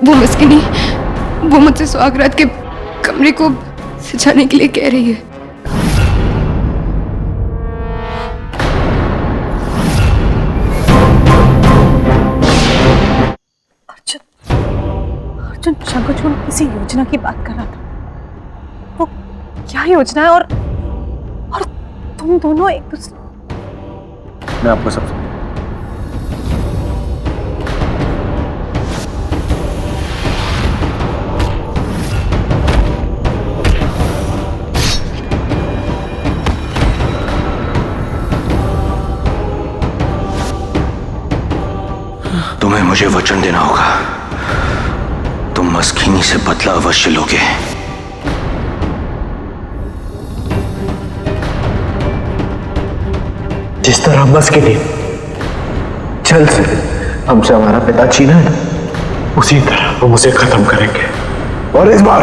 वो मस्किनी वो मुझसे स्वागरात के कमरे को सजाने के लिए कह रही है। अर्जुन शंखचूड़ किसी योजना की बात कर रहा था। वो क्या योजना है? और तुम दोनों एक दूसरे। मैं आपको सब तुम्हें मुझे वचन देना होगा, तुम मस्किनी से बदला अवश्य लोगे। जिस तरह मस्किनी जल से हमसे हमारा पिता छीना है, उसी तरह हम उसे खत्म करेंगे। और इस बार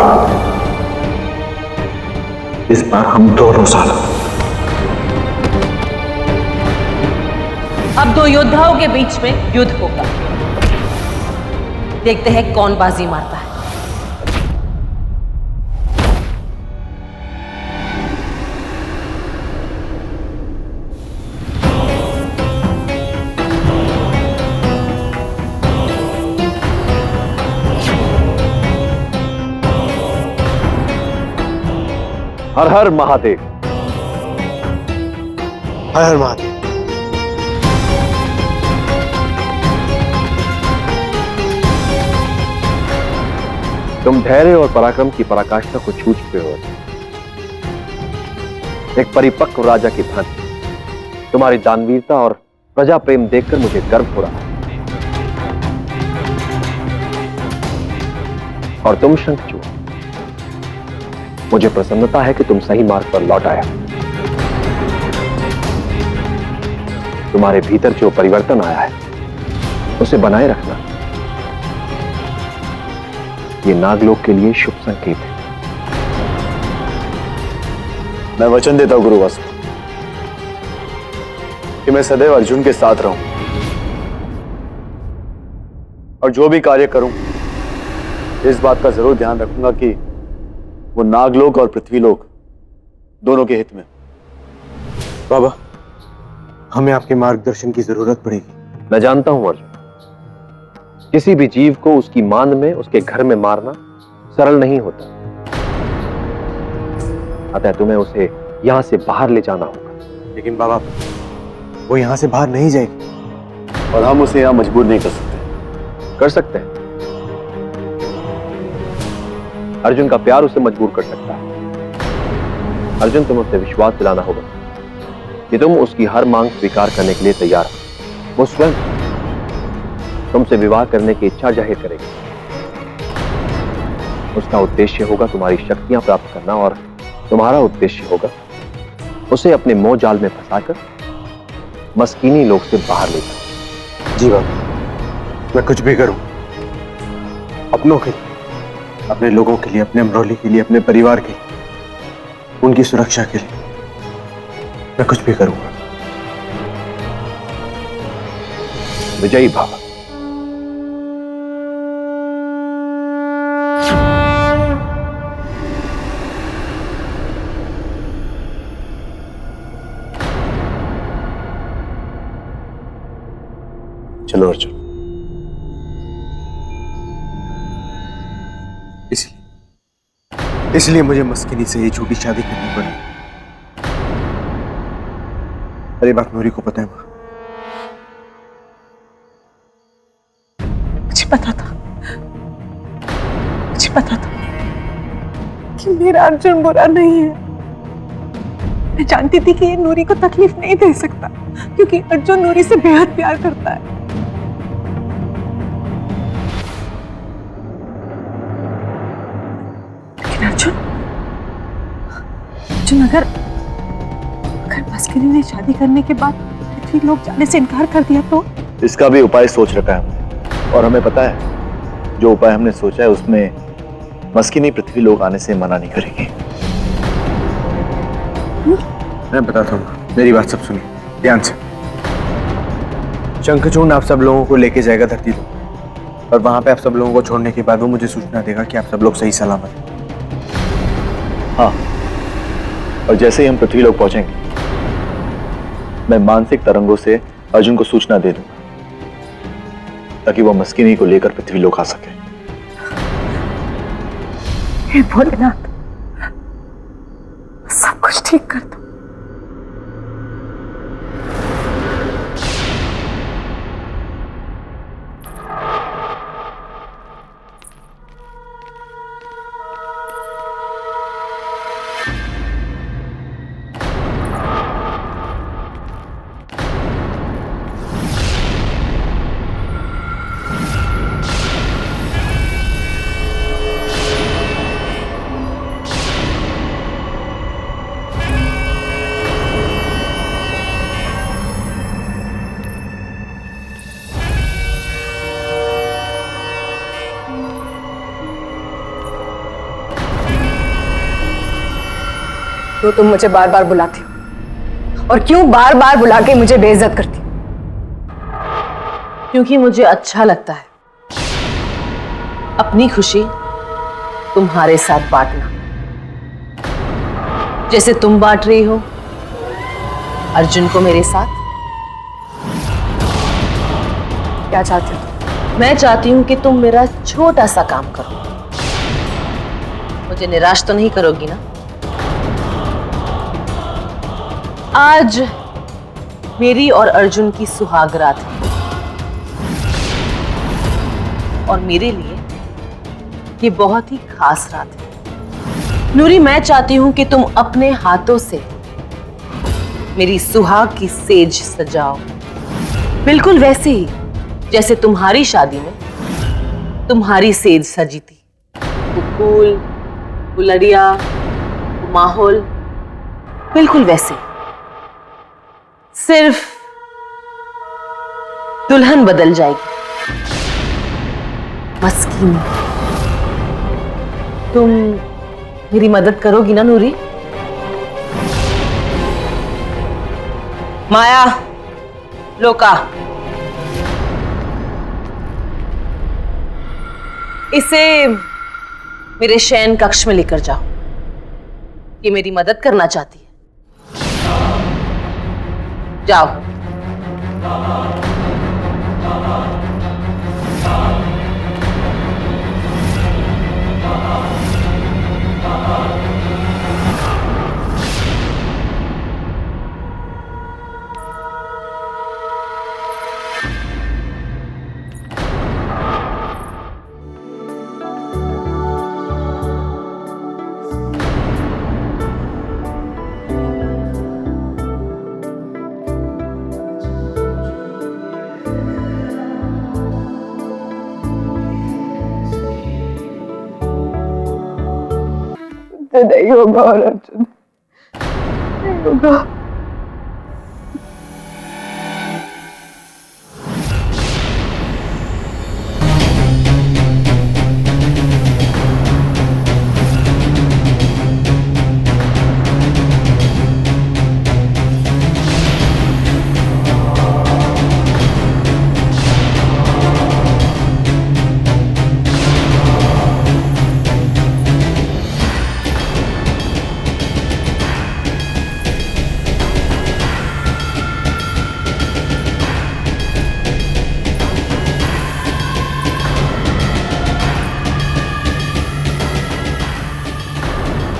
हम दोनों साल। अब दो योद्धाओं के बीच में युद्ध होगा। देखते हैं कौन बाजी मारता है। हर हर महादेव। हर हर महादेव। तुम धैर्य और पराक्रम की पराकाष्ठा को छू चुके हो। एक परिपक्व राजा की भांति तुम्हारी दानवीरता और प्रजा प्रेम देखकर मुझे गर्व हो रहा है। और तुम शंखचूड़, मुझे प्रसन्नता है कि तुम सही मार्ग पर लौट आए। तुम्हारे भीतर जो परिवर्तन आया है उसे बनाए रखना, ये नागलोक के लिए शुभ संकेत है। मैं वचन देता हूं गुरु वासु कि मैं सदैव अर्जुन के साथ रहूं और जो भी कार्य करूं इस बात का जरूर ध्यान रखूंगा कि वो नागलोक और पृथ्वीलोक दोनों के हित में। बाबा, हमें आपके मार्गदर्शन की जरूरत पड़ेगी। मैं जानता हूं अर्जुन, किसी भी जीव को उसकी मांद में, उसके घर में मारना सरल नहीं होता। अतः तुम्हें उसे यहां से बाहर ले जाना होगा। लेकिन बाबा, वो यहां से बाहर नहीं जाएगी और हम उसे यहां मजबूर नहीं कर सकते। कर सकते हैं। अर्जुन का प्यार उसे मजबूर कर सकता है। अर्जुन, तुम्हें उसे विश्वास दिलाना होगा कि तुम उसकी हर मांग स्वीकार करने के लिए तैयार हो। वो स्वयं तुमसे विवाह करने की इच्छा जाहिर करेगी। उसका उद्देश्य होगा तुम्हारी शक्तियां प्राप्त करना और तुम्हारा उद्देश्य होगा उसे अपने मोह जाल में फंसाकर मस्कीनी लोग से बाहर ले जाना। जी बाबा, मैं कुछ भी करूं अपनों के लिए, अपने लोगों के लिए, अपने अमरोली के लिए, अपने परिवार के लिए, उनकी सुरक्षा के लिए मैं कुछ भी करूंगा। विजयी बाबा। चलो अर्जुन। इसलिए मुझे मस्किनी से ये झूठी शादी करनी पड़ी। अरे बात नूरी को पता है मां? मुझे पता था, मुझे पता था कि मेरा अर्जुन बुरा नहीं है। मैं जानती थी कि ये नूरी को तकलीफ नहीं दे सकता, क्योंकि अर्जुन नूरी से बेहद प्यार करता है। अर्जुन, अगर मस्किनी ने शादी करने के बाद पृथ्वी लोग जाने से इनकार कर दिया तो? इसका भी उपाय सोच रखा है हमने, और हमें पता है जो उपाय हमने सोचा है उसमें मस्किनी पृथ्वी लोग आने से मना नहीं करेगी। मैं बताता हूँ, मेरी बात सब सुनिए ध्यान से। शंखचूड़ आप सब लोगों को लेके जाएगा धरती लोक, और वहां पे आप सब लोगों को छोड़ने के बाद वो मुझे सूचना देगा कि आप सब लोग सही सलामत हैं। हाँ, और जैसे ही हम पृथ्वी लोग पहुंचेंगे मैं मानसिक तरंगों से अर्जुन को सूचना दे दूंगा ताकि वो मस्किनी को लेकर पृथ्वी लोग आ सके। हे भोलेनाथ, सब कुछ ठीक कर दो। तो तुम मुझे बार बार बुलाती हो, और क्यों बार बार बुला के मुझे बेइज्जत करती हो? क्योंकि मुझे अच्छा लगता है अपनी खुशी तुम्हारे साथ बांटना, जैसे तुम बांट रही हो अर्जुन को मेरे साथ। क्या चाहती हो? मैं चाहती हूं कि तुम मेरा छोटा सा काम करो। मुझे निराश तो नहीं करोगी ना? आज मेरी और अर्जुन की सुहाग रात है और मेरे लिए ये बहुत ही खास रात है। नूरी, मैं चाहती हूं कि तुम अपने हाथों से मेरी सुहाग की सेज सजाओ, बिल्कुल वैसे ही जैसे तुम्हारी शादी में तुम्हारी सेज सजी थी। वो फूल, वो लड़िया, वो माहौल, बिल्कुल वैसे ही। सिर्फ दुल्हन बदल जाएगी। मस्कीनी, तुम मेरी मदद करोगी ना नूरी? माया, लोका, इसे मेरे शयन कक्ष में लेकर जाओ। ये मेरी मदद करना चाहती है। जाओ। नहीं होगा और अर्जुन नहीं होगा।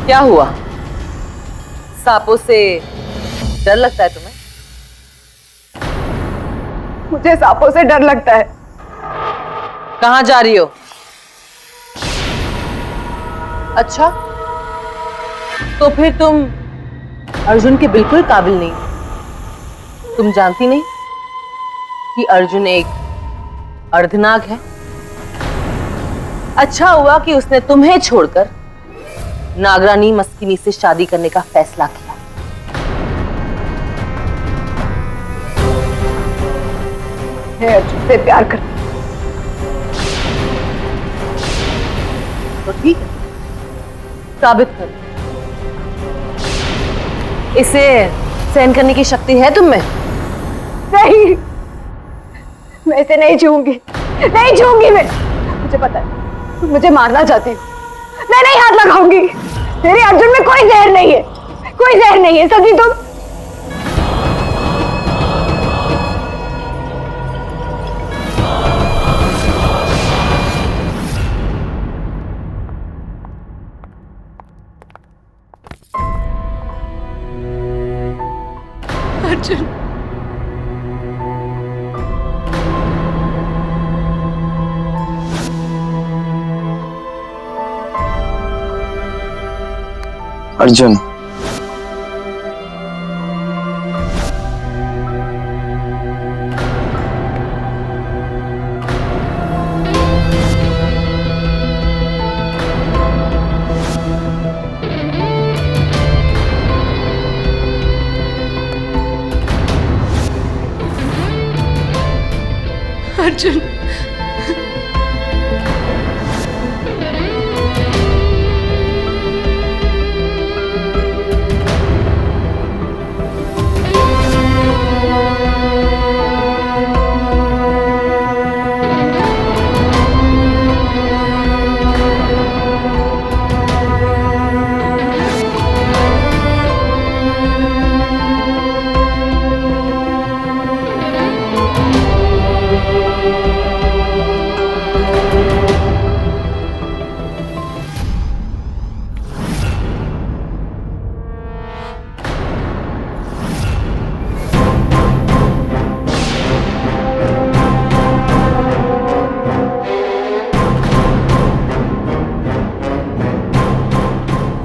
क्या हुआ? सांपों से डर लगता है तुम्हें? मुझे सांपों से डर लगता है। कहां जा रही हो? अच्छा, तो फिर तुम अर्जुन के बिल्कुल काबिल नहीं। तुम जानती नहीं कि अर्जुन एक अर्धनाग है? अच्छा हुआ कि उसने तुम्हें छोड़कर नागरानी मस्किनी से शादी करने का फैसला किया। मैं अर्जुन से प्यार करती तो ठीक है, साबित करो। इसे सहन करने की शक्ति है तुम में? नहीं, मैं इसे नहीं छूऊंगी। नहीं छूंगी मैं। मुझे पता है तुम मुझे मारना चाहती हो। मैं नहीं हाथ लगाऊंगी। मेरे अर्जुन में कोई जहर नहीं है, कोई जहर नहीं है। सभी तुम अर्जुन, अर्जुन, अर्जुन,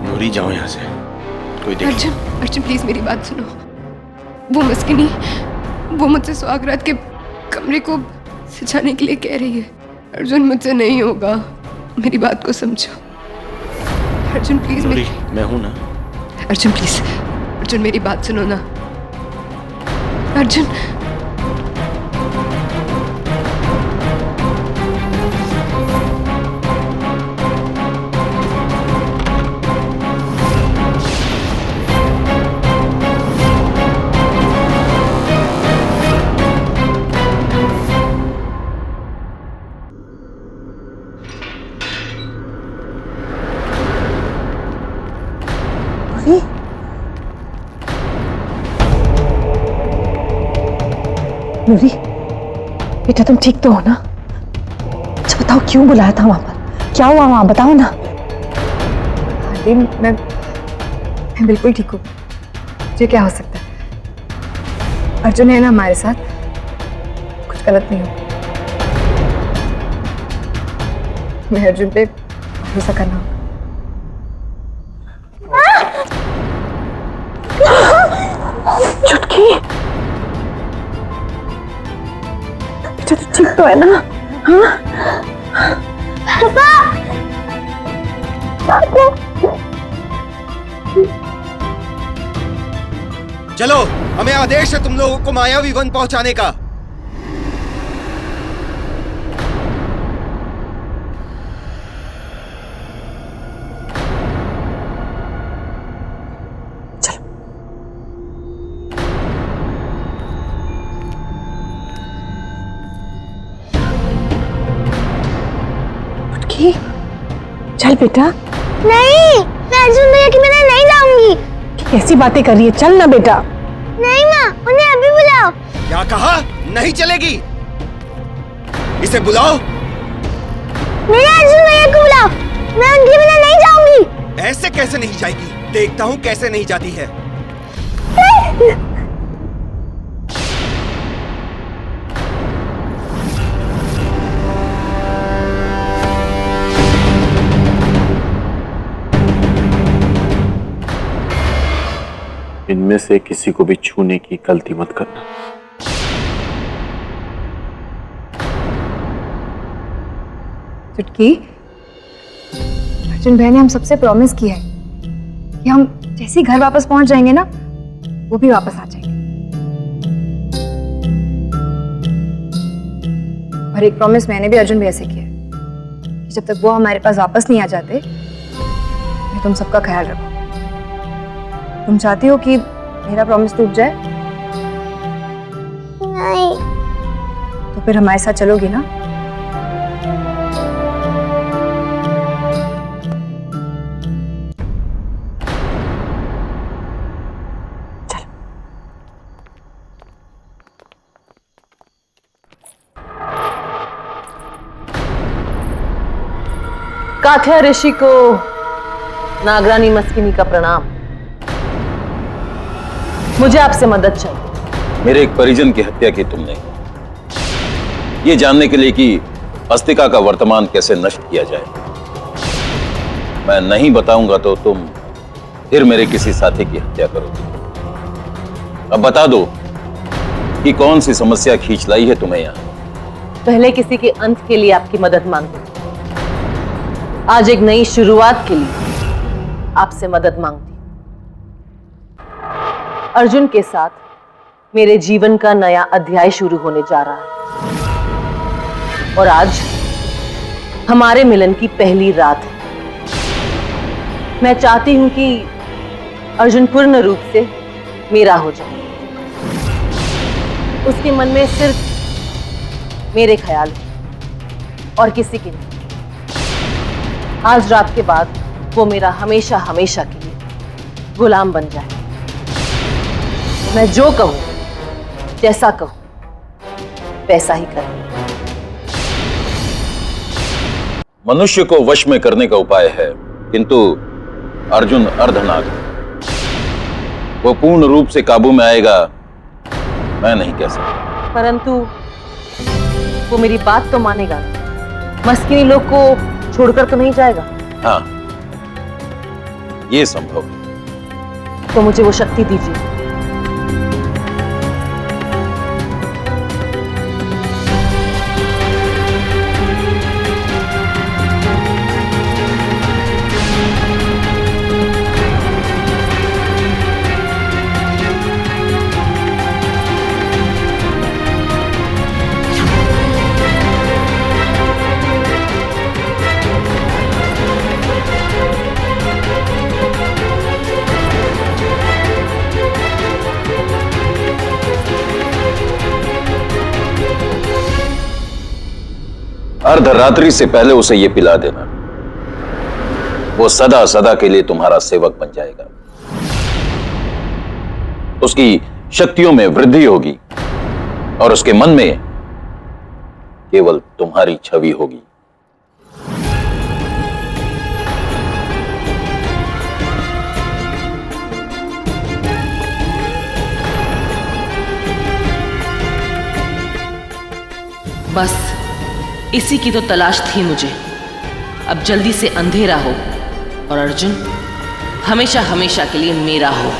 नूरी जाओ यहाँ से, कोई देखे। अर्जुन, अर्जुन प्लीज मेरी बात सुनो। वो मस्किनी, वो मुझसे सुहागरात के कमरे को सजाने के लिए कह रही है। अर्जुन मुझसे नहीं होगा, मेरी बात को समझो। अर्जुन प्लीज नूरी, मैं हूं ना। अर्जुन प्लीज, अर्जुन मेरी बात सुनो ना। अर्जुन, नूरी, बेटा तुम ठीक तो हो ना? अच्छा बताओ क्यों बुलाया था वहां पर? क्या हुआ वहां, बताओ ना। आंटी, मैं बिल्कुल ठीक हूँ। मुझे क्या हो सकता है? अर्जुन है ना हमारे साथ, कुछ गलत नहीं हो। मैं अर्जुन पे भरोसा करना होगा। चुटकी, बेटा तो ठीक तो है ना? हाँ? चलो, हमें आदेश है तुम लोगों को मायावी वन पहुंचाने का। चल बेटा। नहीं, मैं अर्जुन भैया के बिना नहीं जाऊंगी। कैसी बातें कर रही है? चल ना बेटा। नहीं माँ, उन्हें अभी बुलाओ। क्या कहा? नहीं चलेगी। इसे बुलाओ। मेरे अर्जुन भैया को बुलाओ, मैं उनके बिना नहीं जाऊंगी। ऐसे कैसे नहीं जाएगी? देखता हूँ कैसे नहीं जाती है। इनमें से किसी को भी छूने की गलती मत करना। चुटकी, अर्जुन भैया ने हम सबसे प्रॉमिस किया है कि हम जैसे ही घर वापस पहुंच जाएंगे ना, वो भी वापस आ जाएंगे। और एक प्रॉमिस मैंने भी अर्जुन भैया से किया है कि जब तक वो हमारे पास वापस नहीं आ जाते, मैं तुम सबका ख्याल रखूं। तुम चाहती हो कि मेरा प्रॉमिस टूट जाए? नहीं। तो फिर हमारे साथ चलोगी ना? काथ्या ऋषि को नागरानी मस्किनी का प्रणाम। मुझे आपसे मदद चाहिए। मेरे एक परिजन की हत्या की तुमने, ये जानने के लिए कि अस्तिका का वर्तमान कैसे नष्ट किया जाए। मैं नहीं बताऊंगा तो तुम फिर मेरे किसी साथी की हत्या करोगे। अब बता दो कि कौन सी समस्या खींच लाई है तुम्हें यहां। पहले किसी के अंत के लिए आपकी मदद मांगती, आज एक नई शुरुआत के लिए आपसे मदद मांगती। अर्जुन के साथ मेरे जीवन का नया अध्याय शुरू होने जा रहा है और आज हमारे मिलन की पहली रात है। मैं चाहती हूं कि अर्जुन पूर्ण रूप से मेरा हो जाए। उसके मन में सिर्फ मेरे ख्याल हैं और किसी के नहीं। आज रात के बाद वो मेरा हमेशा हमेशा के लिए गुलाम बन जाए। मैं जो कहूं, जैसा कहूं, वैसा ही करे। मनुष्य को वश में करने का उपाय है, किंतु अर्जुन अर्धनाग है। वो पूर्ण रूप से काबू में आएगा मैं नहीं कह सकता। परंतु वो मेरी बात तो मानेगा, मस्किनी लोग को छोड़कर तो नहीं जाएगा। हाँ, ये संभव है। तो मुझे वो शक्ति दीजिए। अर्धरात्रि से पहले उसे यह पिला देना, वो सदा सदा के लिए तुम्हारा सेवक बन जाएगा। उसकी शक्तियों में वृद्धि होगी और उसके मन में केवल तुम्हारी छवि होगी। बस इसी की तो तलाश थी मुझे। अब जल्दी से अंधेरा हो और अर्जुन हमेशा हमेशा के लिए मेरा हो।